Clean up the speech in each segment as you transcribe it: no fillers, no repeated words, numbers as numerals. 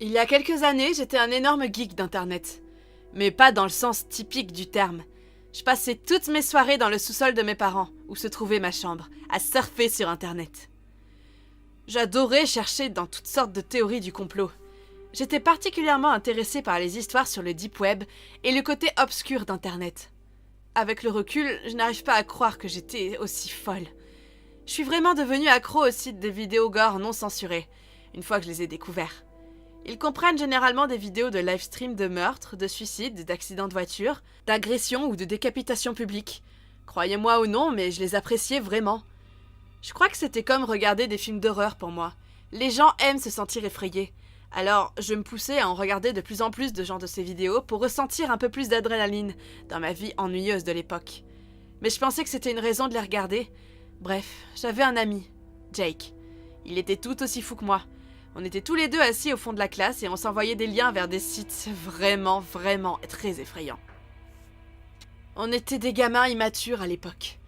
Il y a quelques années, j'étais un énorme geek d'internet. Mais pas dans le sens typique du terme. Je passais toutes mes soirées dans le sous-sol de mes parents, où se trouvait ma chambre, à surfer sur internet. J'adorais chercher dans toutes sortes de théories du complot. J'étais particulièrement intéressée par les histoires sur le deep web et le côté obscur d'internet. Avec le recul, je n'arrive pas à croire que j'étais aussi folle. Je suis vraiment devenue accro aux sites de vidéos gore non censurés, une fois que je les ai découverts. Ils comprennent généralement des vidéos de live stream de meurtres, de suicides, d'accidents de voiture, d'agressions ou de décapitations publiques. Croyez-moi ou non, mais je les appréciais vraiment. Je crois que c'était comme regarder des films d'horreur pour moi. Les gens aiment se sentir effrayés. Alors, je me poussais à en regarder de plus en plus de genres de ces vidéos pour ressentir un peu plus d'adrénaline dans ma vie ennuyeuse de l'époque. Mais je pensais que c'était une raison de les regarder. Bref, j'avais un ami, Jake. Il était tout aussi fou que moi. On était tous les deux assis au fond de la classe et on s'envoyait des liens vers des sites vraiment très effrayants. On était des gamins immatures à l'époque.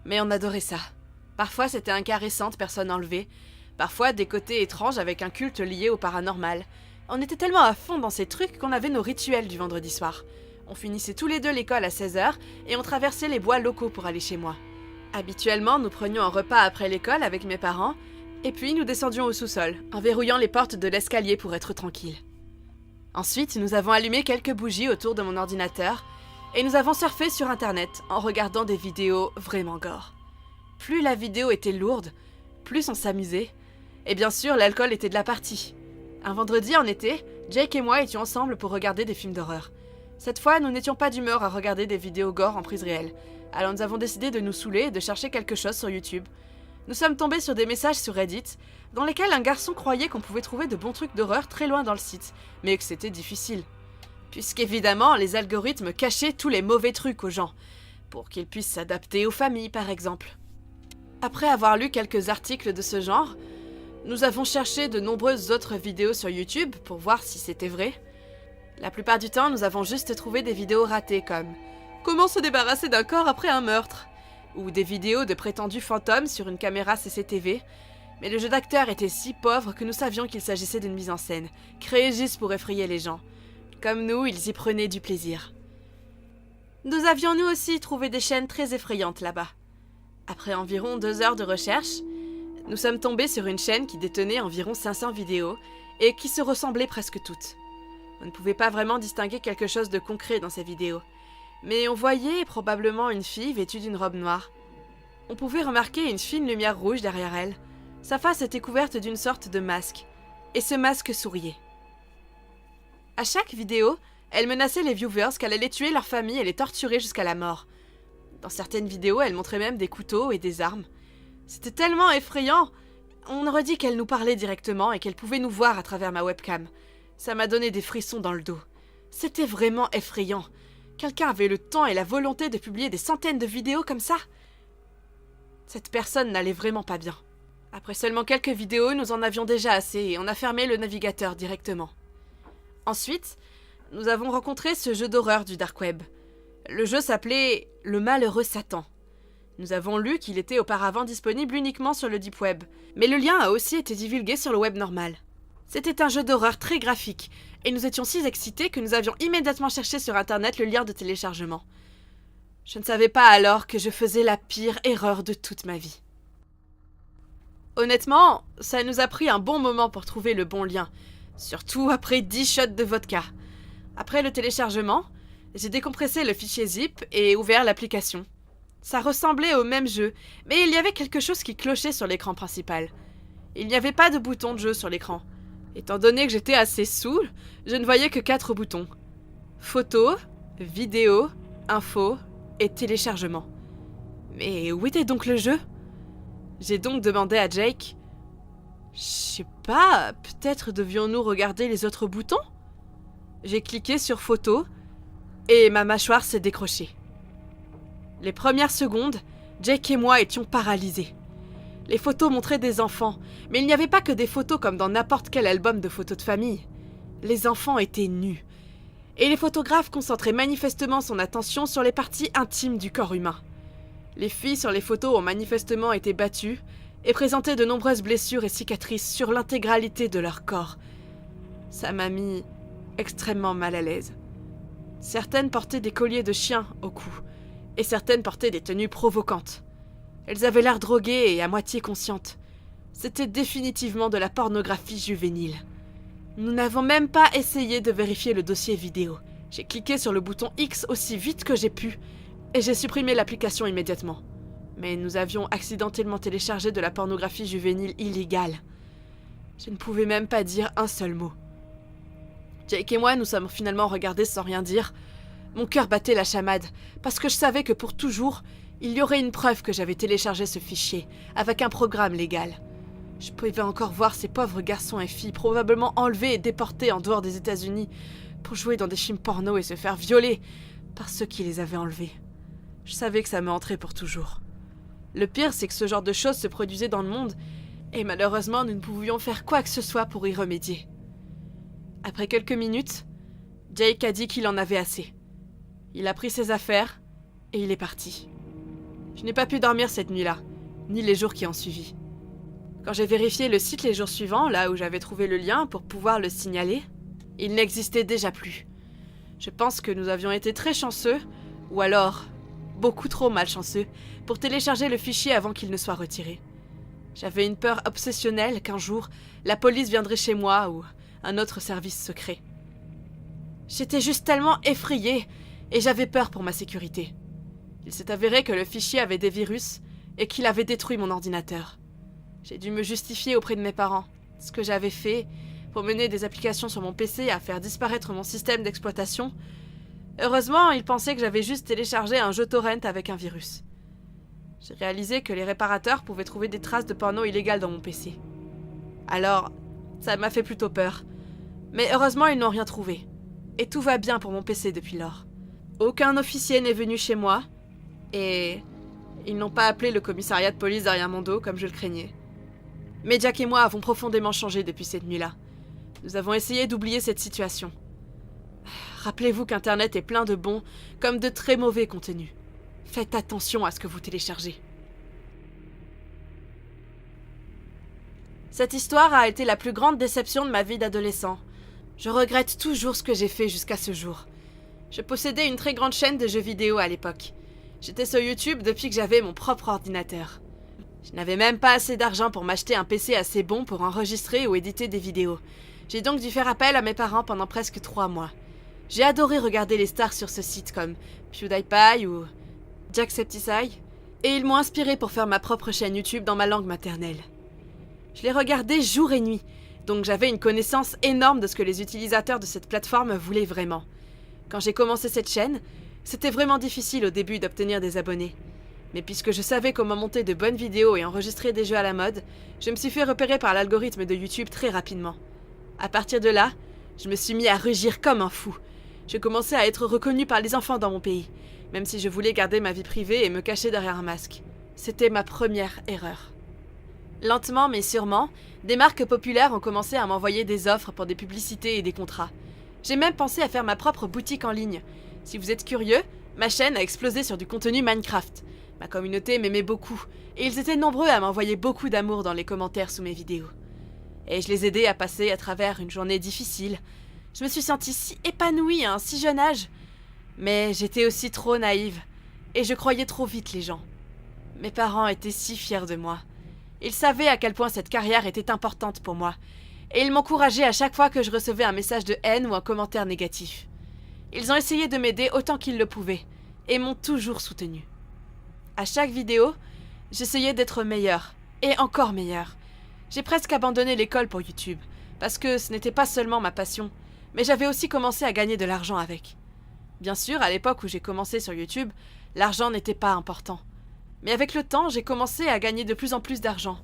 Mais on adorait ça. Parfois c'était un cas récent de personnes enlevées, parfois des côtés étranges avec un culte lié au paranormal. On était tellement à fond dans ces trucs qu'on avait nos rituels du vendredi soir. On finissait tous les deux l'école à 16h et on traversait les bois locaux pour aller chez moi. Habituellement, nous prenions un repas après l'école avec mes parents, et puis nous descendions au sous-sol, en verrouillant les portes de l'escalier pour être tranquilles. Ensuite, nous avons allumé quelques bougies autour de mon ordinateur, et nous avons surfé sur internet en regardant des vidéos vraiment gore. Plus la vidéo était lourde, plus on s'amusait, et bien sûr l'alcool était de la partie. Un vendredi en été, Jake et moi étions ensemble pour regarder des films d'horreur. Cette fois, nous n'étions pas d'humeur à regarder des vidéos gore en prise réelle, alors nous avons décidé de nous saouler et de chercher quelque chose sur YouTube. Nous sommes tombés sur des messages sur Reddit, dans lesquels un garçon croyait qu'on pouvait trouver de bons trucs d'horreur très loin dans le site, mais que c'était difficile. Puisqu'évidemment, les algorithmes cachaient tous les mauvais trucs aux gens, pour qu'ils puissent s'adapter aux familles par exemple. Après avoir lu quelques articles de ce genre, nous avons cherché de nombreuses autres vidéos sur YouTube pour voir si c'était vrai. La plupart du temps, nous avons juste trouvé des vidéos ratées comme « Comment se débarrasser d'un corps après un meurtre ?» ou des vidéos de prétendus fantômes sur une caméra CCTV, mais le jeu d'acteur était si pauvre que nous savions qu'il s'agissait d'une mise en scène, créée juste pour effrayer les gens. Comme nous, ils y prenaient du plaisir. Nous avions nous aussi trouvé des chaînes très effrayantes là-bas. Après environ 2 heures de recherche, nous sommes tombés sur une chaîne qui détenait environ 500 vidéos et qui se ressemblaient presque toutes. On ne pouvait pas vraiment distinguer quelque chose de concret dans ces vidéos, mais on voyait probablement une fille vêtue d'une robe noire. On pouvait remarquer une fine lumière rouge derrière elle. Sa face était couverte d'une sorte de masque, et ce masque souriait. À chaque vidéo, elle menaçait les viewers qu'elle allait tuer leur famille et les torturer jusqu'à la mort. Dans certaines vidéos, elle montrait même des couteaux et des armes. C'était tellement effrayant. On aurait dit qu'elle nous parlait directement et qu'elle pouvait nous voir à travers ma webcam. Ça m'a donné des frissons dans le dos. C'était vraiment effrayant. Quelqu'un avait le temps et la volonté de publier des centaines de vidéos comme ça? Cette personne n'allait vraiment pas bien. Après seulement quelques vidéos, nous en avions déjà assez et on a fermé le navigateur directement. Ensuite, nous avons rencontré ce jeu d'horreur du dark web. Le jeu s'appelait « Le malheureux Satan ». Nous avons lu qu'il était auparavant disponible uniquement sur le deep web, mais le lien a aussi été divulgué sur le web normal. C'était un jeu d'horreur très graphique, et nous étions si excités que nous avions immédiatement cherché sur internet le lien de téléchargement. Je ne savais pas alors que je faisais la pire erreur de toute ma vie. Honnêtement, ça nous a pris un bon moment pour trouver le bon lien, surtout après 10 shots de vodka. Après le téléchargement, j'ai décompressé le fichier zip et ouvert l'application. Ça ressemblait au même jeu, mais il y avait quelque chose qui clochait sur l'écran principal. Il n'y avait pas de bouton de jeu sur l'écran. Étant donné que j'étais assez saoul, je ne voyais que 4 boutons. Photo, vidéo, info et téléchargement. Mais où était donc le jeu? J'ai donc demandé à Jake. Je sais pas, peut-être devions-nous regarder les autres boutons? J'ai cliqué sur photo et ma mâchoire s'est décrochée. Les premières secondes, Jake et moi étions paralysés. Les photos montraient des enfants, mais il n'y avait pas que des photos comme dans n'importe quel album de photos de famille. Les enfants étaient nus. Et les photographes concentraient manifestement son attention sur les parties intimes du corps humain. Les filles sur les photos ont manifestement été battues et présentaient de nombreuses blessures et cicatrices sur l'intégralité de leur corps. Ça m'a mis extrêmement mal à l'aise. Certaines portaient des colliers de chien au cou, et certaines portaient des tenues provocantes. Elles avaient l'air droguées et à moitié conscientes. C'était définitivement de la pornographie juvénile. Nous n'avons même pas essayé de vérifier le dossier vidéo. J'ai cliqué sur le bouton X aussi vite que j'ai pu, et j'ai supprimé l'application immédiatement. Mais nous avions accidentellement téléchargé de la pornographie juvénile illégale. Je ne pouvais même pas dire un seul mot. Jake et moi nous sommes finalement regardés sans rien dire. Mon cœur battait la chamade, parce que je savais que pour toujours, il y aurait une preuve que j'avais téléchargé ce fichier, avec un programme légal. Je pouvais encore voir ces pauvres garçons et filles probablement enlevés et déportés en dehors des États-Unis pour jouer dans des films porno et se faire violer par ceux qui les avaient enlevés. Je savais que ça me hanterait pour toujours. Le pire, c'est que ce genre de choses se produisait dans le monde, et malheureusement, nous ne pouvions faire quoi que ce soit pour y remédier. Après quelques minutes, Jake a dit qu'il en avait assez. Il a pris ses affaires, et il est parti. Je n'ai pas pu dormir cette nuit-là, ni les jours qui ont suivi. Quand j'ai vérifié le site les jours suivants, là où j'avais trouvé le lien pour pouvoir le signaler, il n'existait déjà plus. Je pense que nous avions été très chanceux, ou alors beaucoup trop malchanceux, pour télécharger le fichier avant qu'il ne soit retiré. J'avais une peur obsessionnelle qu'un jour, la police viendrait chez moi ou un autre service secret. J'étais juste tellement effrayée et j'avais peur pour ma sécurité. Il s'est avéré que le fichier avait des virus et qu'il avait détruit mon ordinateur. J'ai dû me justifier auprès de mes parents, ce que j'avais fait pour mener des applications sur mon PC à faire disparaître mon système d'exploitation. Heureusement, ils pensaient que j'avais juste téléchargé un jeu torrent avec un virus. J'ai réalisé que les réparateurs pouvaient trouver des traces de porno illégales dans mon PC. Alors, ça m'a fait plutôt peur. Mais heureusement, ils n'ont rien trouvé. Et tout va bien pour mon PC depuis lors. Aucun officier n'est venu chez moi, et ils n'ont pas appelé le commissariat de police derrière mon dos comme je le craignais. Mais Jack et moi avons profondément changé depuis cette nuit-là. Nous avons essayé d'oublier cette situation. Rappelez-vous qu'Internet est plein de bons comme de très mauvais contenus. Faites attention à ce que vous téléchargez. Cette histoire a été la plus grande déception de ma vie d'adolescent. Je regrette toujours ce que j'ai fait jusqu'à ce jour. Je possédais une très grande chaîne de jeux vidéo à l'époque. J'étais sur YouTube depuis que j'avais mon propre ordinateur. Je n'avais même pas assez d'argent pour m'acheter un PC assez bon pour enregistrer ou éditer des vidéos. J'ai donc dû faire appel à mes parents pendant presque 3 mois. J'ai adoré regarder les stars sur ce site comme PewDiePie ou Jacksepticeye, et ils m'ont inspiré pour faire ma propre chaîne YouTube dans ma langue maternelle. Je les regardais jour et nuit, donc j'avais une connaissance énorme de ce que les utilisateurs de cette plateforme voulaient vraiment. Quand j'ai commencé cette chaîne, c'était vraiment difficile au début d'obtenir des abonnés. Mais puisque je savais comment monter de bonnes vidéos et enregistrer des jeux à la mode, je me suis fait repérer par l'algorithme de YouTube très rapidement. À partir de là, je me suis mis à rugir comme un fou. Je commençais à être reconnu par les enfants dans mon pays, même si je voulais garder ma vie privée et me cacher derrière un masque. C'était ma première erreur. Lentement mais sûrement, des marques populaires ont commencé à m'envoyer des offres pour des publicités et des contrats. J'ai même pensé à faire ma propre boutique en ligne. Si vous êtes curieux, ma chaîne a explosé sur du contenu Minecraft. Ma communauté m'aimait beaucoup, et ils étaient nombreux à m'envoyer beaucoup d'amour dans les commentaires sous mes vidéos. Et je les aidais à passer à travers une journée difficile. Je me suis sentie si épanouie à un si jeune âge. Mais j'étais aussi trop naïve, et je croyais trop vite les gens. Mes parents étaient si fiers de moi. Ils savaient à quel point cette carrière était importante pour moi, et ils m'encourageaient à chaque fois que je recevais un message de haine ou un commentaire négatif. Ils ont essayé de m'aider autant qu'ils le pouvaient, et m'ont toujours soutenue. À chaque vidéo, j'essayais d'être meilleure, et encore meilleure. J'ai presque abandonné l'école pour YouTube, parce que ce n'était pas seulement ma passion, mais j'avais aussi commencé à gagner de l'argent avec. Bien sûr, à l'époque où j'ai commencé sur YouTube, l'argent n'était pas important. Mais avec le temps, j'ai commencé à gagner de plus en plus d'argent.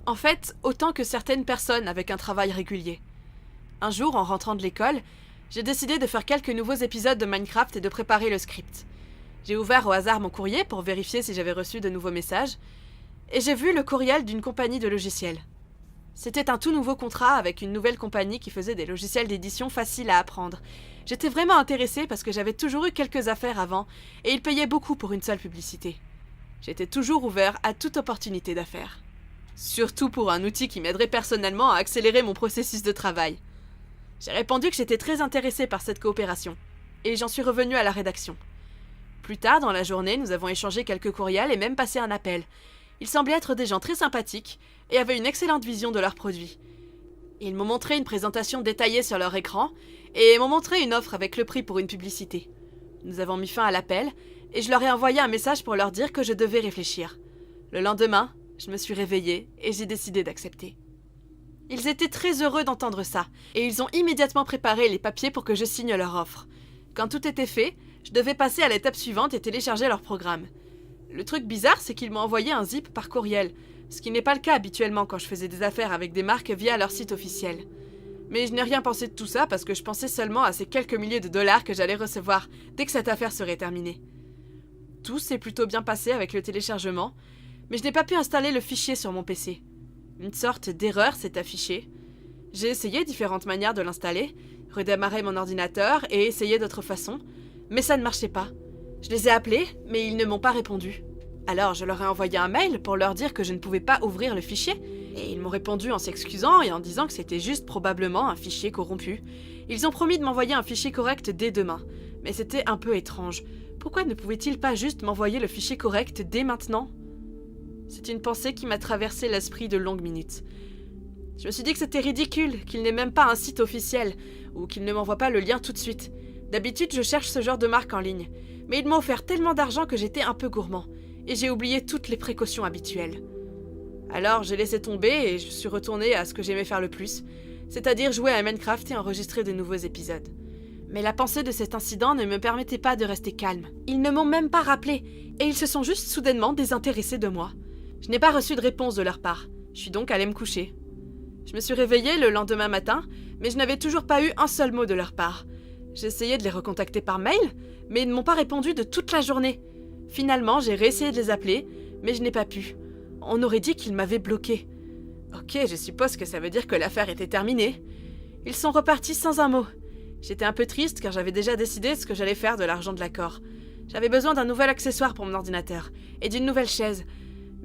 En fait, autant que certaines personnes avec un travail régulier. Un jour, en rentrant de l'école, j'ai décidé de faire quelques nouveaux épisodes de Minecraft et de préparer le script. J'ai ouvert au hasard mon courrier pour vérifier si j'avais reçu de nouveaux messages, et j'ai vu le courriel d'une compagnie de logiciels. C'était un tout nouveau contrat avec une nouvelle compagnie qui faisait des logiciels d'édition faciles à apprendre. J'étais vraiment intéressée parce que j'avais toujours eu quelques affaires avant, et ils payaient beaucoup pour une seule publicité. J'étais toujours ouvert à toute opportunité d'affaires. Surtout pour un outil qui m'aiderait personnellement à accélérer mon processus de travail. J'ai répondu que j'étais très intéressée par cette coopération, et j'en suis revenue à la rédaction. Plus tard dans la journée, nous avons échangé quelques courriels et même passé un appel. Ils semblaient être des gens très sympathiques et avaient une excellente vision de leurs produits. Ils m'ont montré une présentation détaillée sur leur écran et m'ont montré une offre avec le prix pour une publicité. Nous avons mis fin à l'appel et je leur ai envoyé un message pour leur dire que je devais réfléchir. Le lendemain, je me suis réveillée et j'ai décidé d'accepter. Ils étaient très heureux d'entendre ça et ils ont immédiatement préparé les papiers pour que je signe leur offre. Quand tout était fait, je devais passer à l'étape suivante et télécharger leur programme. Le truc bizarre, c'est qu'ils m'ont envoyé un zip par courriel, ce qui n'est pas le cas habituellement quand je faisais des affaires avec des marques via leur site officiel. Mais je n'ai rien pensé de tout ça parce que je pensais seulement à ces quelques milliers de dollars que j'allais recevoir dès que cette affaire serait terminée. Tout s'est plutôt bien passé avec le téléchargement, mais je n'ai pas pu installer le fichier sur mon PC. Une sorte d'erreur s'est affichée. J'ai essayé différentes manières de l'installer, redémarrer mon ordinateur et essayer d'autres façons, mais ça ne marchait pas. Je les ai appelés, mais ils ne m'ont pas répondu. Alors je leur ai envoyé un mail pour leur dire que je ne pouvais pas ouvrir le fichier, et ils m'ont répondu en s'excusant et en disant que c'était juste probablement un fichier corrompu. Ils ont promis de m'envoyer un fichier correct dès demain, mais c'était un peu étrange. Pourquoi ne pouvaient-ils pas juste m'envoyer le fichier correct dès maintenant ? C'est une pensée qui m'a traversé l'esprit de longues minutes. Je me suis dit que c'était ridicule, qu'il n'ait même pas un site officiel, ou qu'il ne m'envoie pas le lien tout de suite. D'habitude, je cherche ce genre de marque en ligne, mais ils m'ont offert tellement d'argent que j'étais un peu gourmand, et j'ai oublié toutes les précautions habituelles. Alors j'ai laissé tomber et je suis retournée à ce que j'aimais faire le plus, c'est-à-dire jouer à Minecraft et enregistrer de nouveaux épisodes. Mais la pensée de cet incident ne me permettait pas de rester calme. Ils ne m'ont même pas rappelé, et ils se sont juste soudainement désintéressés de moi. Je n'ai pas reçu de réponse de leur part, je suis donc allée me coucher. Je me suis réveillée le lendemain matin, mais je n'avais toujours pas eu un seul mot de leur part. J'ai essayé de les recontacter par mail, mais ils ne m'ont pas répondu de toute la journée. Finalement, j'ai réessayé de les appeler, mais je n'ai pas pu. On aurait dit qu'ils m'avaient bloqué. Ok, je suppose que ça veut dire que l'affaire était terminée. Ils sont repartis sans un mot. J'étais un peu triste car j'avais déjà décidé ce que j'allais faire de l'argent de l'accord. J'avais besoin d'un nouvel accessoire pour mon ordinateur et d'une nouvelle chaise.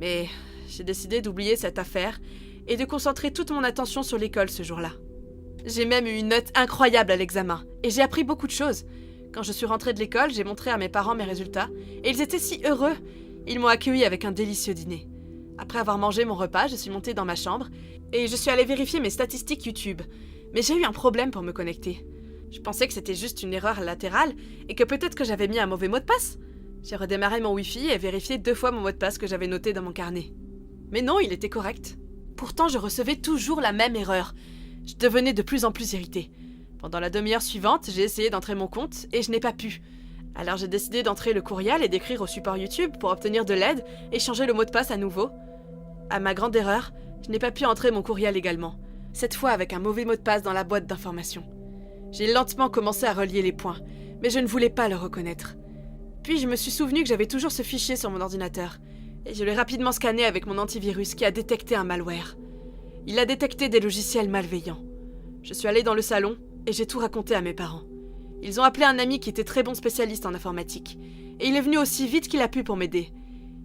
Mais j'ai décidé d'oublier cette affaire et de concentrer toute mon attention sur l'école ce jour-là. J'ai même eu une note incroyable à l'examen et j'ai appris beaucoup de choses. Quand je suis rentrée de l'école, j'ai montré à mes parents mes résultats et ils étaient si heureux. Ils m'ont accueilli avec un délicieux dîner. Après avoir mangé mon repas, je suis montée dans ma chambre et je suis allée vérifier mes statistiques YouTube. Mais j'ai eu un problème pour me connecter. Je pensais que c'était juste une erreur latérale et que peut-être que j'avais mis un mauvais mot de passe. J'ai redémarré mon Wi-Fi et vérifié 2 fois mon mot de passe que j'avais noté dans mon carnet. Mais non, il était correct. Pourtant, je recevais toujours la même erreur. Je devenais de plus en plus irritée. Pendant la demi-heure suivante, j'ai essayé d'entrer mon compte et je n'ai pas pu. Alors j'ai décidé d'entrer le courriel et d'écrire au support YouTube pour obtenir de l'aide et changer le mot de passe à nouveau. À ma grande erreur, je n'ai pas pu entrer mon courriel également, cette fois avec un mauvais mot de passe dans la boîte d'information. J'ai lentement commencé à relier les points, mais je ne voulais pas le reconnaître. Puis je me suis souvenu que j'avais toujours ce fichier sur mon ordinateur, et je l'ai rapidement scanné avec mon antivirus qui a détecté un malware. Il a détecté des logiciels malveillants. Je suis allée dans le salon et j'ai tout raconté à mes parents. Ils ont appelé un ami qui était très bon spécialiste en informatique, et il est venu aussi vite qu'il a pu pour m'aider.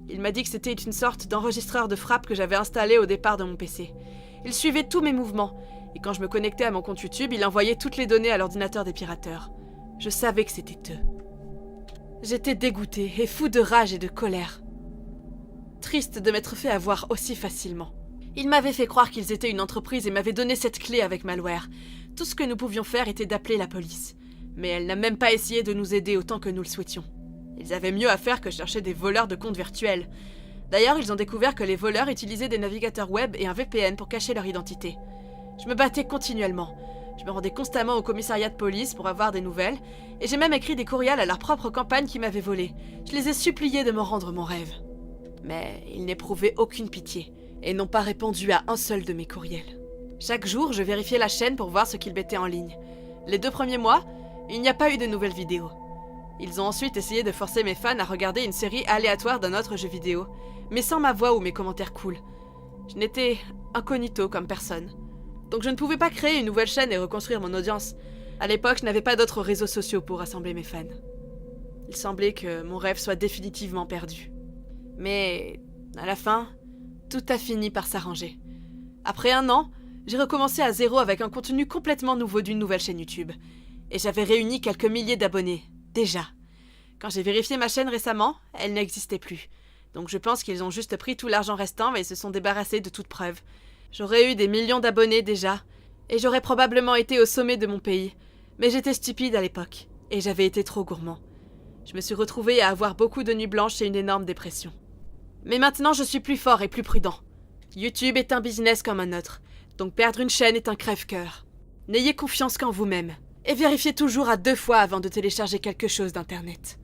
Il m'a dit que c'était une sorte d'enregistreur de frappe que j'avais installé au départ de mon PC. Il suivait tous mes mouvements, et quand je me connectais à mon compte YouTube, il envoyait toutes les données à l'ordinateur des pirateurs. Je savais que c'était eux. J'étais dégoûtée et fou de rage et de colère. Triste de m'être fait avoir aussi facilement. Ils m'avaient fait croire qu'ils étaient une entreprise et m'avaient donné cette clé avec malware. Tout ce que nous pouvions faire était d'appeler la police. Mais elle n'a même pas essayé de nous aider autant que nous le souhaitions. Ils avaient mieux à faire que chercher des voleurs de comptes virtuels. D'ailleurs, ils ont découvert que les voleurs utilisaient des navigateurs web et un VPN pour cacher leur identité. Je me battais continuellement. Je me rendais constamment au commissariat de police pour avoir des nouvelles, et j'ai même écrit des courriels à leur propre campagne qui m'avaient volé. Je les ai suppliés de me rendre mon rêve. Mais ils n'éprouvaient aucune pitié, et n'ont pas répondu à un seul de mes courriels. Chaque jour, je vérifiais la chaîne pour voir ce qu'ils mettaient en ligne. Les 2 premiers mois, il n'y a pas eu de nouvelles vidéos. Ils ont ensuite essayé de forcer mes fans à regarder une série aléatoire d'un autre jeu vidéo, mais sans ma voix ou mes commentaires cool. Je n'étais incognito comme personne. Donc je ne pouvais pas créer une nouvelle chaîne et reconstruire mon audience. À l'époque, je n'avais pas d'autres réseaux sociaux pour rassembler mes fans. Il semblait que mon rêve soit définitivement perdu. Mais, à la fin, tout a fini par s'arranger. Après 1 an, J'ai recommencé à zéro avec un contenu complètement nouveau d'une nouvelle chaîne YouTube. Et j'avais réuni quelques milliers d'abonnés, déjà. Quand j'ai vérifié ma chaîne récemment, elle n'existait plus. Donc je pense qu'ils ont juste pris tout l'argent restant et se sont débarrassés de toute preuve. J'aurais eu des millions d'abonnés déjà, et j'aurais probablement été au sommet de mon pays. Mais j'étais stupide à l'époque, et j'avais été trop gourmand. Je me suis retrouvé à avoir beaucoup de nuits blanches et une énorme dépression. Mais maintenant je suis plus fort et plus prudent. YouTube est un business comme un autre, donc perdre une chaîne est un crève-cœur. N'ayez confiance qu'en vous-même, et vérifiez toujours à 2 fois avant de télécharger quelque chose d'internet.